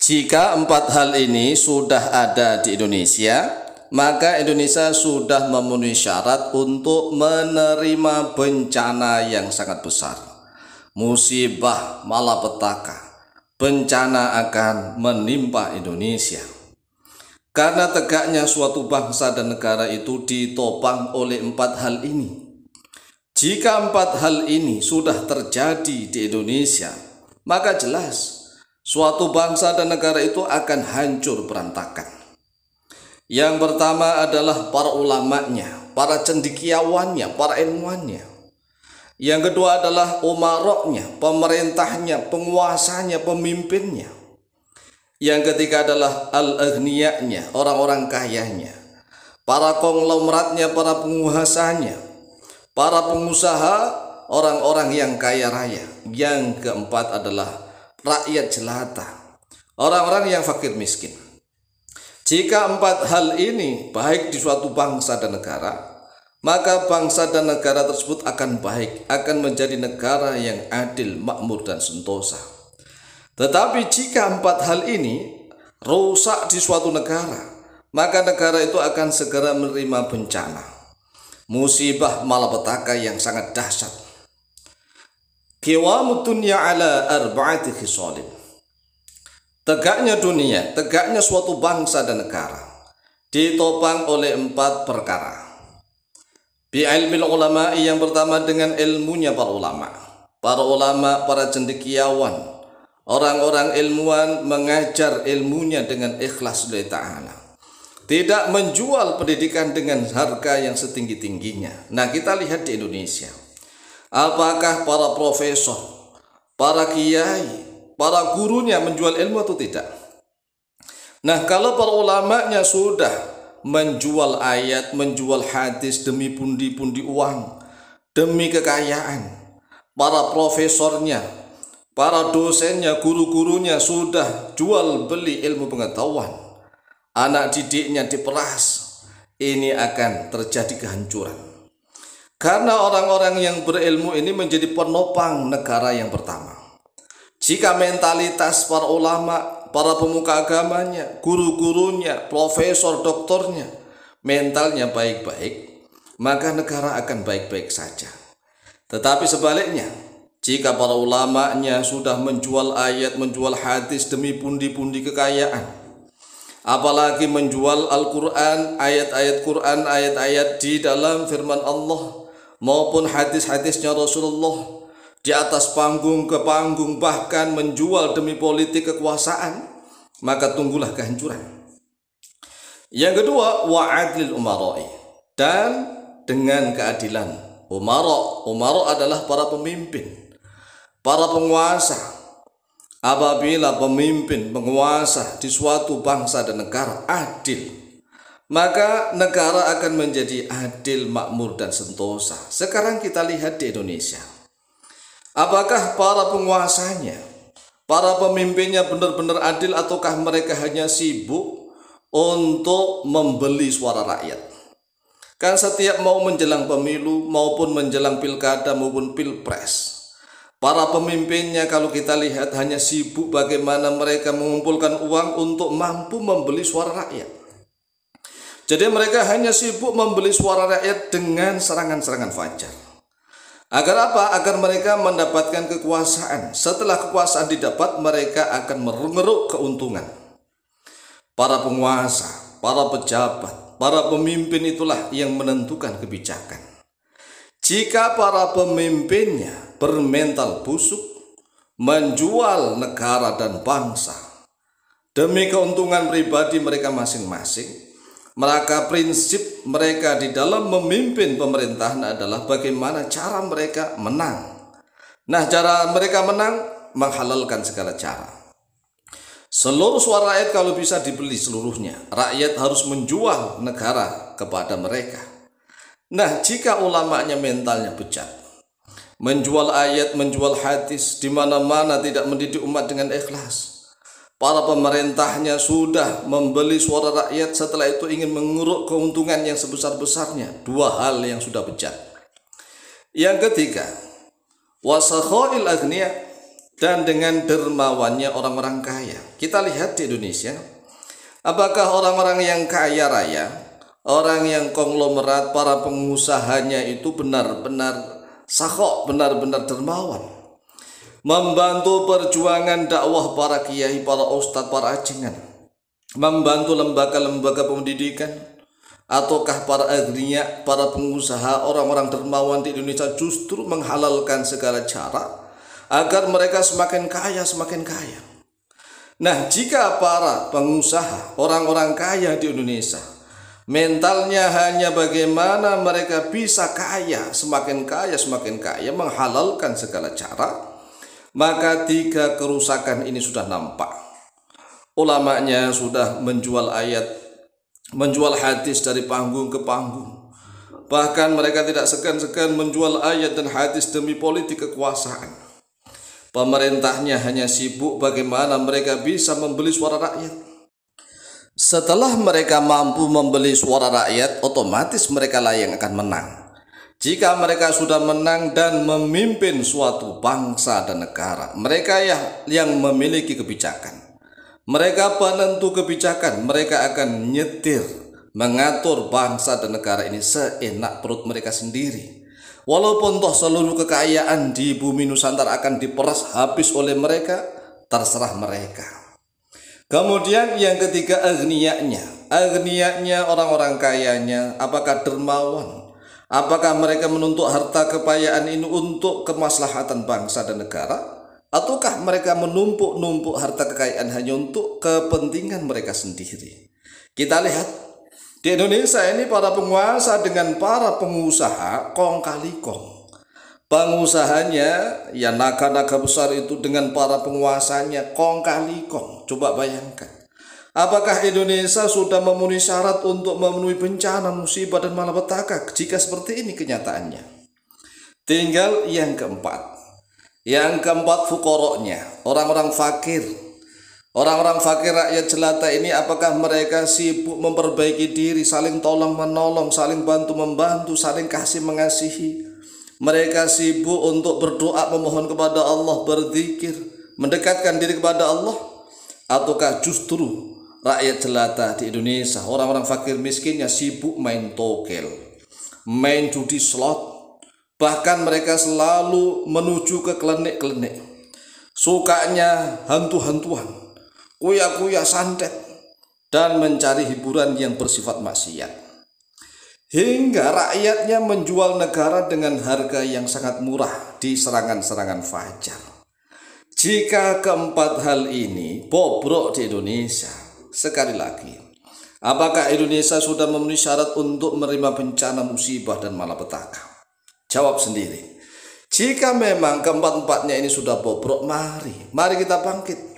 Jika empat hal ini sudah ada di Indonesia, maka Indonesia sudah memenuhi syarat untuk menerima bencana yang sangat besar. Musibah malapetaka, bencana akan menimpa Indonesia. Karena tegaknya suatu bangsa dan negara itu ditopang oleh empat hal ini. Jika empat hal ini sudah terjadi di Indonesia, maka jelas suatu bangsa dan negara itu akan hancur berantakan. Yang pertama adalah para ulamanya, para cendekiawannya, para ilmuannya. Yang kedua adalah umaroknya, pemerintahnya, penguasanya, pemimpinnya. Yang ketiga adalah al-aghniyanya, orang-orang kayanya, para konglomeratnya, para penguasanya, para pengusaha, orang-orang yang kaya raya. Yang keempat adalah rakyat jelata, orang-orang yang fakir miskin. Jika empat hal ini baik di suatu bangsa dan negara, maka bangsa dan negara tersebut akan baik, akan menjadi negara yang adil, makmur dan sentosa. Tetapi jika empat hal ini rusak di suatu negara, maka negara itu akan segera menerima bencana, musibah malapetaka yang sangat dahsyat. Qiwamud dunya ala arba'ati khisalin. Tegaknya dunia, tegaknya suatu bangsa dan negara ditopang oleh empat perkara. Bi ilmil ulama, yang pertama dengan ilmunya para ulama. Para ulama, para cendekiawan, orang-orang ilmuwan mengajar ilmunya dengan ikhlas lillahi ta'ala. Tidak menjual pendidikan dengan harga yang setinggi-tingginya. Nah, kita lihat di Indonesia. Apakah para profesor, para kiai, para gurunya menjual ilmu atau tidak? Nah, kalau para ulamanya sudah menjual ayat, menjual hadis demi pundi-pundi uang, demi kekayaan, para profesornya, para dosennya, guru-gurunya sudah jual beli ilmu pengetahuan, anak didiknya diperas, ini akan terjadi kehancuran. Karena orang-orang yang berilmu ini menjadi penopang negara yang pertama. Jika mentalitas para ulama, para pemuka agamanya, guru-gurunya, profesor, doktornya, mentalnya baik-baik, maka negara akan baik-baik saja. Tetapi sebaliknya, jika para ulamanya sudah menjual ayat, menjual hadis demi pundi-pundi kekayaan, apalagi menjual Al-Quran, ayat-ayat Quran, ayat-ayat di dalam firman Allah maupun hadis-hadisnya Rasulullah, di atas panggung ke panggung, bahkan menjual demi politik kekuasaan, maka tunggulah kehancuran. Yang kedua, wa'adlil umarai, dan dengan keadilan umara. Umara adalah para pemimpin, para penguasa. Apabila pemimpin, penguasa di suatu bangsa dan negara adil, maka negara akan menjadi adil, makmur dan sentosa. Sekarang kita lihat di Indonesia. Apakah para penguasanya, para pemimpinnya benar-benar adil, ataukah mereka hanya sibuk untuk membeli suara rakyat? Kan setiap mau menjelang pemilu maupun menjelang pilkada maupun pilpres, para pemimpinnya kalau kita lihat hanya sibuk bagaimana mereka mengumpulkan uang untuk mampu membeli suara rakyat. Jadi mereka hanya sibuk membeli suara rakyat dengan serangan-serangan fajar. Agar apa? Agar mereka mendapatkan kekuasaan. Setelah kekuasaan didapat, mereka akan mengeruk keuntungan. Para penguasa, para pejabat, para pemimpin itulah yang menentukan kebijakan. Jika para pemimpinnya bermental busuk, menjual negara dan bangsa demi keuntungan pribadi mereka masing-masing, maka prinsip mereka di dalam memimpin pemerintahan adalah bagaimana cara mereka menang. Nah, cara mereka menang menghalalkan segala cara. Seluruh suara rakyat kalau bisa dibeli seluruhnya. Rakyat harus menjual negara kepada mereka. Nah, jika ulamanya mentalnya bejat, menjual ayat, menjual hadis, di mana-mana tidak mendidik umat dengan ikhlas, para pemerintahnya sudah membeli suara rakyat, setelah itu ingin menguruk keuntungan yang sebesar-besarnya. Dua hal yang sudah bejat. Yang ketiga, wasakhail aghniya, dan dengan dermawannya orang-orang kaya. Kita lihat di Indonesia, apakah orang-orang yang kaya raya, orang yang konglomerat, para pengusahanya itu benar-benar sakhok, benar-benar dermawan, membantu perjuangan dakwah para kiai, para ustadz, para ajengan, membantu lembaga-lembaga pendidikan, ataukah para agniya, para pengusaha, orang-orang dermawan di Indonesia justru menghalalkan segala cara agar mereka semakin kaya, semakin kaya. Nah, jika para pengusaha, orang-orang kaya di Indonesia, mentalnya hanya bagaimana mereka bisa kaya, semakin kaya, menghalalkan segala cara, maka 3 kerusakan ini sudah nampak. Ulamanya sudah menjual ayat, menjual hadis dari panggung ke panggung. Bahkan mereka tidak segan-segan menjual ayat dan hadis demi politik kekuasaan. Pemerintahnya hanya sibuk bagaimana mereka bisa membeli suara rakyat. Setelah mereka mampu membeli suara rakyat, otomatis mereka lah yang akan menang. Jika mereka sudah menang dan memimpin suatu bangsa dan negara, mereka yang memiliki kebijakan. Mereka penentu kebijakan, mereka akan nyetir, mengatur bangsa dan negara ini seenak perut mereka sendiri. Walaupun toh seluruh kekayaan di bumi Nusantara akan diperas habis oleh mereka, terserah mereka. Kemudian yang ketiga, agnianya orang-orang kayanya, apakah dermawan? Apakah mereka menuntut harta kekayaan ini untuk kemaslahatan bangsa dan negara? Ataukah mereka menumpuk-numpuk harta kekayaan hanya untuk kepentingan mereka sendiri? Kita lihat di Indonesia ini para penguasa dengan para pengusaha kong kali kong. Pengusahanya ya naga-naga besar itu dengan para penguasanya kong kali kong. Coba bayangkan, apakah Indonesia sudah memenuhi syarat untuk memenuhi bencana, musibah dan malapetaka jika seperti ini kenyataannya? Tinggal yang keempat. Yang keempat, fukoroknya, orang-orang fakir. Orang-orang fakir rakyat jelata ini, apakah mereka sibuk memperbaiki diri, saling tolong menolong, saling bantu membantu, saling kasih mengasihi? Mereka sibuk untuk berdoa, memohon kepada Allah, berzikir, mendekatkan diri kepada Allah? Ataukah justru rakyat jelata di Indonesia, orang-orang fakir miskinnya sibuk main tokel, main judi slot, bahkan mereka selalu menuju ke klenik-klenik, sukanya hantu-hantuan, kuya-kuya santet, dan mencari hiburan yang bersifat maksiat, hingga rakyatnya menjual negara dengan harga yang sangat murah di serangan-serangan fajar. Jika keempat hal ini bobrok di Indonesia, sekali lagi, apakah Indonesia sudah memenuhi syarat untuk menerima bencana, musibah, dan malapetaka? Jawab sendiri. Jika memang keempat-empatnya ini sudah bobrok, mari kita bangkit.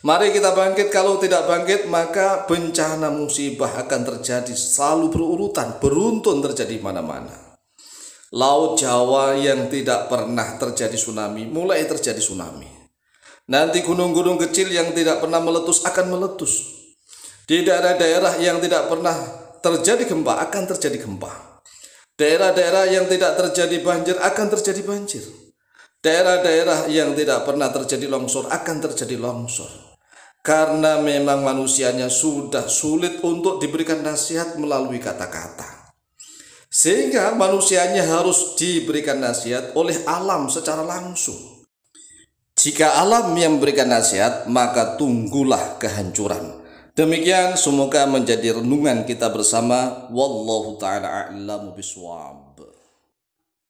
Mari kita bangkit. Kalau tidak bangkit, maka bencana musibah akan terjadi selalu berurutan, beruntun terjadi mana-mana. Laut Jawa yang tidak pernah terjadi tsunami, mulai terjadi tsunami. Nanti gunung-gunung kecil yang tidak pernah meletus akan meletus. Di daerah-daerah yang tidak pernah terjadi gempa akan terjadi gempa. Daerah-daerah yang tidak terjadi banjir akan terjadi banjir. Daerah-daerah yang tidak pernah terjadi longsor akan terjadi longsor. Karena memang manusianya sudah sulit untuk diberikan nasihat melalui kata-kata. Sehingga manusianya harus diberikan nasihat oleh alam secara langsung. Jika alam yang memberikan nasihat, maka tunggulah kehancuran. Demikian semoga menjadi renungan kita bersama. Wallahu ta'ala a'lamu bishawab.